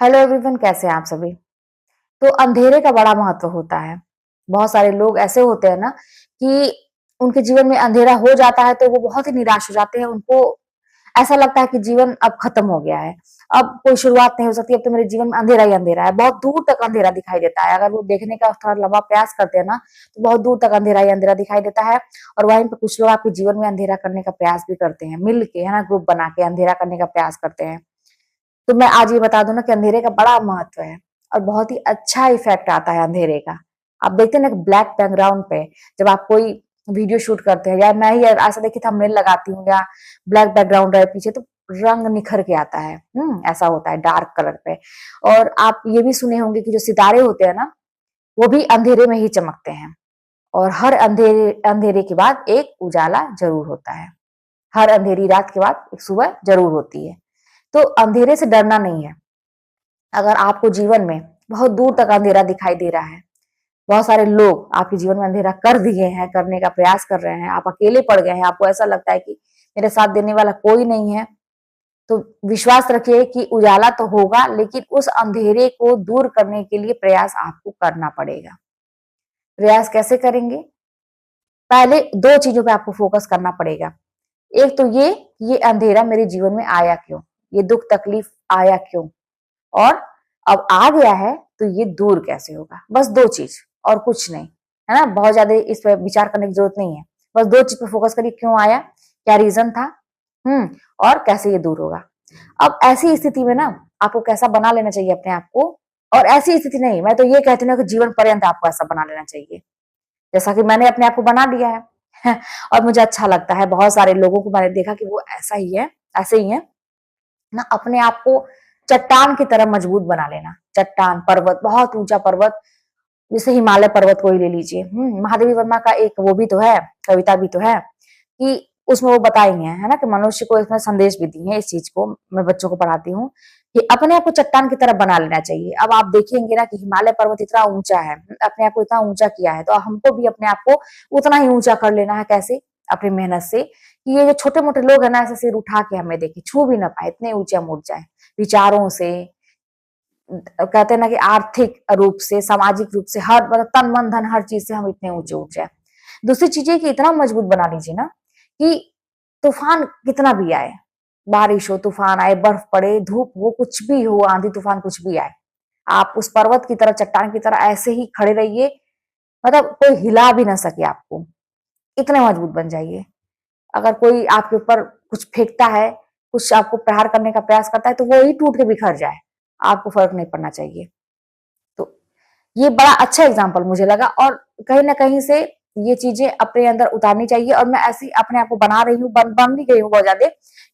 Hello everyone, कैसे हैं आप सभी। तो अंधेरे का बड़ा महत्व होता है। बहुत सारे लोग ऐसे होते हैं ना कि उनके जीवन में अंधेरा हो जाता है तो वो बहुत ही निराश हो जाते हैं। उनको ऐसा लगता है कि जीवन अब खत्म हो गया है, अब कोई शुरुआत नहीं हो सकती, अब तो मेरे जीवन में अंधेरा ही अंधेरा है। बहुत दूर तक अंधेरा दिखाई देता है। अगर वो देखने का थोड़ा लंबा प्रयास करते हैं ना तो बहुत दूर तक अंधेरा ही अंधेरा दिखाई देता है। और वहीं पे कुछ लोग आपके जीवन में अंधेरा करने का प्रयास भी करते हैं, मिल के, है ना, ग्रुप बना के अंधेरा करने का प्रयास करते हैं। तो मैं आज ये बता दूं ना कि अंधेरे का बड़ा महत्व है और बहुत ही अच्छा इफेक्ट आता है अंधेरे का। आप देखते हैं ना ब्लैक बैकग्राउंड पे जब आप कोई वीडियो शूट करते हैं, या मैं ही ऐसा देखिए थंबनेल लगाती हूँ, या ब्लैक बैकग्राउंड रहे पीछे, तो रंग निखर के आता है। ऐसा होता है डार्क कलर पे। और आप ये भी सुने होंगे कि जो सितारे होते हैं ना, वो भी अंधेरे में ही चमकते हैं। और हर अंधेरे अंधेरे के बाद एक उजाला जरूर होता है। हर अंधेरी रात के बाद एक सुबह जरूर होती है। तो अंधेरे से डरना नहीं है। अगर आपको जीवन में बहुत दूर तक अंधेरा दिखाई दे रहा है, बहुत सारे लोग आपके जीवन में अंधेरा कर दिए हैं, करने का प्रयास कर रहे हैं, आप अकेले पड़ गए हैं, आपको ऐसा लगता है कि मेरे साथ देने वाला कोई नहीं है, तो विश्वास रखिए कि उजाला तो होगा, लेकिन उस अंधेरे को दूर करने के लिए प्रयास आपको करना पड़ेगा। प्रयास कैसे करेंगे? पहले दो चीजों पे आपको फोकस करना पड़ेगा। एक तो ये अंधेरा मेरे जीवन में आया क्यों, ये दुख तकलीफ आया क्यों, और अब आ गया है तो ये दूर कैसे होगा। बस दो चीज, और कुछ नहीं, है ना। बहुत ज्यादा इस पर विचार करने की जरूरत नहीं है। बस दो चीज पे फोकस करिए, क्यों आया, क्या रीजन था, और कैसे ये दूर होगा। अब ऐसी स्थिति में ना आपको कैसा बना लेना चाहिए अपने आप को। और ऐसी स्थिति नहीं, मैं तो ये कहती हूँ कि जीवन पर्यंत आपको ऐसा बना लेना चाहिए जैसा कि मैंने अपने आप को बना लिया है। और मुझे अच्छा लगता है। बहुत सारे लोगों को मैंने देखा कि वो ऐसा ही है, ऐसे ही है ना। अपने आप को चट्टान की तरह मजबूत बना लेना। चट्टान, पर्वत, बहुत ऊंचा पर्वत, जैसे हिमालय पर्वत को ही ले लीजिए। महादेवी वर्मा का एक वो भी तो है, कविता भी तो है, कि उसमें वो बताई है ना, कि मनुष्य को इसमें संदेश भी दी है। इस चीज को मैं बच्चों को पढ़ाती हूँ कि अपने आप को चट्टान की तरफ बना लेना चाहिए। अब आप देखेंगे ना कि हिमालय पर्वत इतना ऊंचा है, अपने आप को इतना ऊंचा किया है, तो हमको भी अपने आप को उतना ही ऊंचा कर लेना है। कैसे? अपनी मेहनत से। कि ये जो छोटे मोटे लोग है ना, ऐसे सिर उठा के हमें देखे, छू भी ना पाए, इतने ऊंचे हम उठ जाए विचारों से। कहते हैं ना कि आर्थिक रूप से, सामाजिक रूप से, हर मतलब तन मन धन हर चीज से हम इतने ऊंचे उठ जाए। दूसरी चीज है कि इतना मजबूत बना लीजिए ना कि तूफान कितना भी आए, बारिश हो, तूफान आए, बर्फ पड़े, धूप हो, कुछ भी हो, आंधी तूफान कुछ भी आए, आप उस पर्वत की तरह, चट्टान की तरह ऐसे ही खड़े रहिए। मतलब कोई हिला भी ना सके आपको, इतने मजबूत बन जाइए। अगर कोई आपके ऊपर कुछ फेंकता है, कुछ आपको प्रहार करने का प्रयास करता है, तो वो ही टूट के बिखर जाए, आपको फर्क नहीं पड़ना चाहिए। तो ये बड़ा अच्छा एग्जाम्पल मुझे लगा, और कहीं ना कहीं से ये चीजें अपने अंदर उतारनी चाहिए। और मैं ऐसी अपने आप को बना रही हूँ, बन भी गई हूँ बहुत ज्यादा।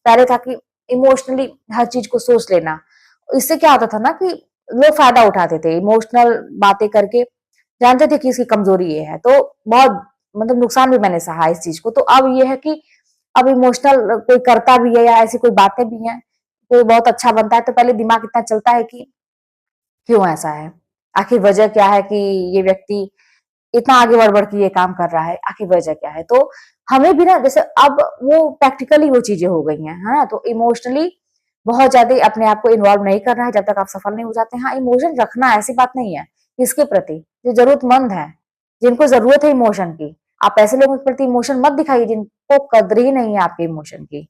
पहले था कि इमोशनली हर चीज को सोच लेना। इससे क्या होता था ना कि लोग फायदा उठाते थे इमोशनल बातें करके, जानते थे कि इसकी कमजोरी ये है, तो बहुत मतलब नुकसान भी मैंने सहा इस चीज को। तो अब ये है कि अब इमोशनल कोई करता भी है, या ऐसी कोई बातें भी हैं, कोई बहुत अच्छा बनता है, तो पहले दिमाग इतना चलता है कि क्यों ऐसा है, आखिर वजह क्या है कि ये व्यक्ति इतना आगे बढ़ के ये काम कर रहा है, आखिर वजह क्या है। तो हमें भी ना, जैसे अब वो प्रैक्टिकली वो चीजें हो गई हैं, है ना। तो इमोशनली बहुत ज्यादा अपने आप को इन्वॉल्व नहीं करना है जब तक आप सफल नहीं हो जाते। हाँ, इमोशन रखना, ऐसी बात नहीं है। किसके प्रति? जो जरूरतमंद है, जिनको जरूरत है इमोशन की। आप ऐसे लोगों के प्रति इमोशन मत दिखाइए जिनको कद्र ही नहीं है आपके इमोशन की।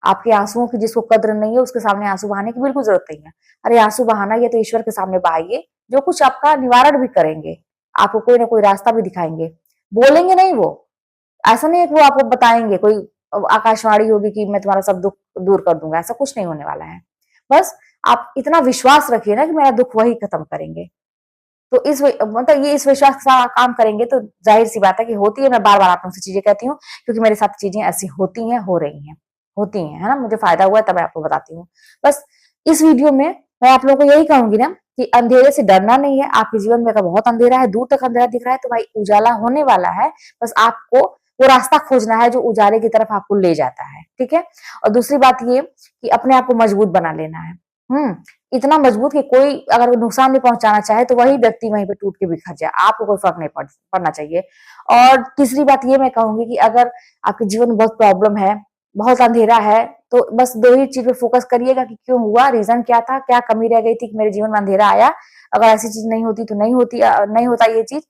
आपके आंसुओं की जिसको कद्र नहीं है, उसके सामने आंसू बहाने की बिल्कुल जरूरत नहीं है। अरे आंसू बहाना ये तो ईश्वर के सामने बहाइए, जो कुछ आपका निवारण भी करेंगे, आपको कोई ना कोई रास्ता भी दिखाएंगे। बोलेंगे नहीं वो, ऐसा नहीं है कि वो आपको बताएंगे, कोई आकाशवाणी होगी कि मैं तुम्हारा सब दुख दूर कर दूंगा, ऐसा कुछ नहीं होने वाला है। बस आप इतना विश्वास रखिए ना कि मेरा दुख वही खत्म करेंगे। तो मतलब ये इस विश्वास के साथ काम करेंगे तो जाहिर सी बात है कि होती है। मैं बार बार आप लोगों से चीजें कहती हूँ क्योंकि मेरे साथ चीजें ऐसी होती हैं, हो रही हैं, होती हैं, है ना। मुझे फायदा हुआ है तब मैं आपको बताती हूँ। बस इस वीडियो में मैं आप लोगों को यही कहूंगी ना कि अंधेरे से डरना नहीं है। आपके जीवन में अगर बहुत अंधेरा है, दूर तक अंधेरा दिख रहा है, तो भाई उजाला होने वाला है। बस आपको वो रास्ता खोजना है जो उजाले की तरफ आपको ले जाता है, ठीक है। और दूसरी बात ये कि अपने आप को मजबूत बना लेना है। इतना मजबूत कि कोई अगर नुकसान नहीं पहुंचाना चाहे तो वही व्यक्ति वहीं पे टूट के बिखर जाए, आपको कोई फर्क नहीं पड़ना चाहिए। और तीसरी बात ये मैं कहूंगी कि अगर आपके जीवन में बहुत प्रॉब्लम है, बहुत अंधेरा है, तो बस 2 ही चीज पे फोकस करिएगा कि क्यों हुआ, रीजन क्या था, क्या कमी रह गई थी कि मेरे जीवन में अंधेरा आया, अगर ऐसी चीज नहीं होती तो नहीं होता ये चीज,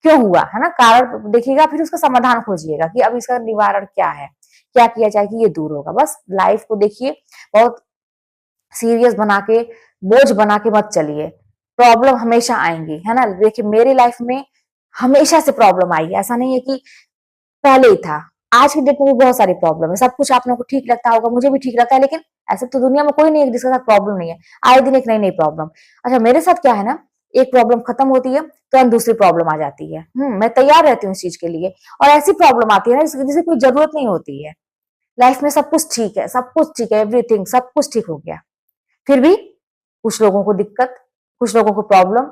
क्यों हुआ, है ना? कारण देखिएगा, फिर उसका समाधान खोजिएगा कि अब इसका निवारण क्या है, क्या किया जाए कि ये दूर होगा। बस लाइफ को देखिए बहुत सीरियस बना के, बोझ बना के मत चलिए। प्रॉब्लम हमेशा आएंगी, है ना? देखिए मेरी लाइफ में हमेशा से प्रॉब्लम आई है, ऐसा नहीं है कि पहले ही था। आज की डेट में भी बहुत सारी प्रॉब्लम है, सब कुछ आप लोगों को ठीक लगता होगा, मुझे भी ठीक लगता है, लेकिन ऐसे तो दुनिया में कोई नहीं है जिसके साथ प्रॉब्लम नहीं है। आए दिन एक नई नई प्रॉब्लम। अच्छा मेरे साथ क्या है ना, एक प्रॉब्लम खत्म होती है तुरंत दूसरी प्रॉब्लम आ जाती है। मैं तैयार रहती हूँ इस चीज के लिए। और ऐसी प्रॉब्लम आती है ना जिसे कोई जरूरत नहीं होती है। लाइफ में सब कुछ ठीक है, सब कुछ ठीक है, एवरीथिंग सब कुछ ठीक हो गया, फिर भी कुछ लोगों को दिक्कत, कुछ लोगों को प्रॉब्लम,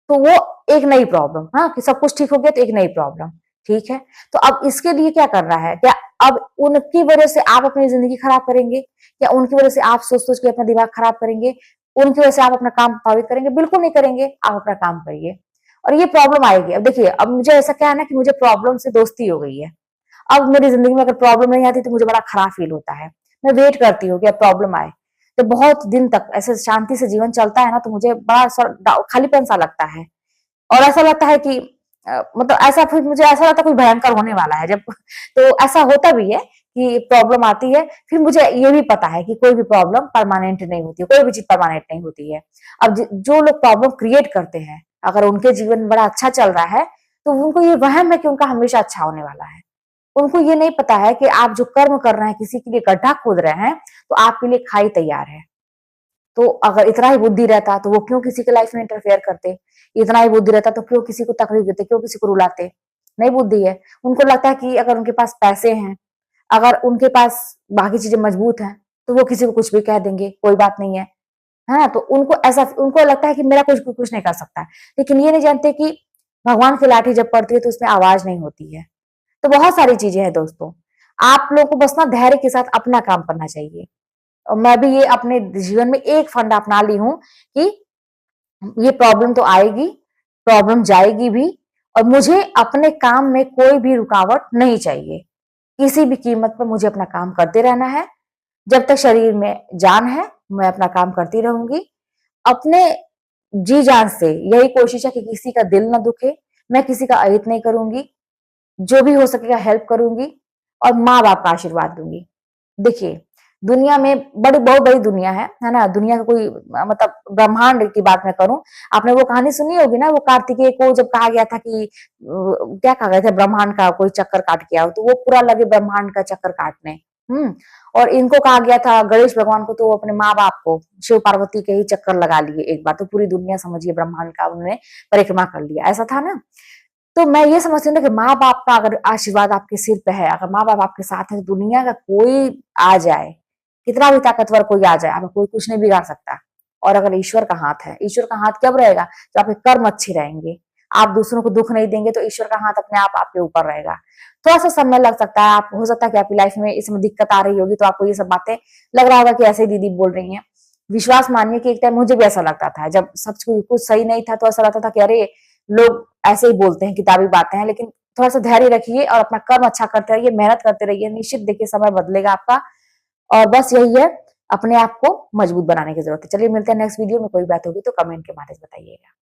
तो वो एक नई प्रॉब्लम, हाँ कि सब कुछ ठीक हो गया तो एक नई प्रॉब्लम। ठीक है, तो अब इसके लिए क्या करना है? क्या अब उनकी वजह से आप अपनी जिंदगी खराब करेंगे? या उनकी वजह से आप सोच सोच के अपना दिमाग खराब करेंगे? उनकी वजह से आप अपना काम प्रभावित करेंगे? बिल्कुल नहीं करेंगे, आप अपना काम करिए। और ये प्रॉब्लम आएगी। अब देखिए, अब मुझे ऐसा क्या है ना कि मुझे प्रॉब्लम से दोस्ती हो गई है। अब मेरी जिंदगी में अगर प्रॉब्लम नहीं आती तो मुझे बड़ा खराब फील होता है। मैं वेट करती हूँ कि अब प्रॉब्लम आए। जब बहुत दिन तक ऐसे शांति से जीवन चलता है ना, तो मुझे बड़ा खालीपन सा लगता है। और ऐसा लगता है कि मतलब ऐसा, फिर मुझे ऐसा लगता है कुछ भयंकर होने वाला है जब तो ऐसा होता भी है कि प्रॉब्लम आती है। फिर मुझे ये भी पता है कि कोई भी प्रॉब्लम परमानेंट नहीं होती है, कोई भी चीज परमानेंट नहीं होती है। अब जो लोग प्रॉब्लम क्रिएट करते हैं, अगर उनके जीवन में बड़ा अच्छा चल रहा है, तो उनको ये वहम है कि उनका हमेशा अच्छा होने वाला है। उनको ये नहीं पता है कि आप जो कर्म कर रहे हैं, किसी के लिए गड्ढा खोद रहे हैं, तो आपके लिए खाई तैयार है। तो अगर इतना ही बुद्धि रहता तो वो क्यों किसी के लाइफ में इंटरफेयर करते? इतना ही बुद्धि रहता तो क्यों किसी को तकलीफ देते, क्यों किसी को रुलाते? नहीं बुद्धि है। उनको लगता है कि अगर उनके पास पैसे हैं, अगर उनके पास बाकी चीजें मजबूत हैं, तो वो किसी को कुछ भी कह देंगे, कोई बात नहीं है ना? तो उनको लगता है कि मेरा कुछ कुछ नहीं कर सकता है। लेकिन ये नहीं जानते कि भगवान की लाठी जब पड़ती है तो उसमें आवाज नहीं होती है। तो बहुत सारी चीजें हैं दोस्तों। आप लोगों को बस ना धैर्य के साथ अपना काम करना चाहिए। और मैं भी ये अपने जीवन में एक फंडा अपना ली हूँ कि ये प्रॉब्लम तो आएगी, प्रॉब्लम जाएगी भी, और मुझे अपने काम में कोई भी रुकावट नहीं चाहिए। किसी भी कीमत पर मुझे अपना काम करते रहना है। जब तक शरीर में जान है, मैं अपना काम करती रहूंगी। अपने जी जान से यही कोशिश है कि किसी का दिल ना दुखे, मैं किसी का अहित नहीं करूंगी, जो भी हो सकेगा हेल्प करूंगी, और माँ बाप का आशीर्वाद दूंगी। देखिए, दुनिया में बहुत बड़ी दुनिया है ना? दुनिया का कोई मतलब ब्रह्मांड की बात मैं करूं, आपने वो कहानी सुनी होगी ना, वो कार्तिकेय को जब कहा गया था कि क्या कहा गया था, ब्रह्मांड का कोई चक्कर काट के आओ, तो वो पूरा लगे ब्रह्मांड का चक्कर काटने। और इनको कहा गया था गणेश भगवान को, तो वो अपने माँ बाप को, शिव पार्वती के ही चक्कर लगा लिए एक बार, तो पूरी दुनिया समझिए ब्रह्मांड का उन्होंने परिक्रमा कर लिया, ऐसा था ना? तो मैं ये समझती हूँ ना कि माँ बाप का अगर आशीर्वाद आपके सिर पे है, अगर माँ बाप आपके साथ है, तो दुनिया का कोई आ जाए, कितना भी ताकतवर कोई आ जाए, आपका कोई कुछ नहीं बिगाड़ सकता। और अगर ईश्वर का हाथ है, ईश्वर का हाथ कब रहेगा? जब आपके कर्म अच्छे रहेंगे, आप दूसरों को दुख नहीं देंगे, तो ईश्वर का हाथ अपने आप आपके ऊपर रहेगा। थोड़ा सा समय लग सकता है, आप हो सकता है कि आपकी लाइफ में इसमें दिक्कत आ रही होगी, तो आपको ये सब बातें लग रहा होगा कि ऐसे ही दीदी बोल रही हैं। विश्वास मानिए कि एक टाइम मुझे भी ऐसा लगता था, जब सब कुछ सही नहीं था, तो ऐसा लगता था कि अरे लोग ऐसे ही बोलते हैं, किताबी बातें हैं। लेकिन थोड़ा सा धैर्य रखिए और अपना कर्म अच्छा करते रहिए, मेहनत करते रहिए, निश्चित देखिए समय बदलेगा आपका। और बस यही है, अपने आप को मजबूत बनाने की जरूरत है। चलिए मिलते हैं नेक्स्ट वीडियो में, कोई बात होगी तो कमेंट के माध्यम से बताइएगा।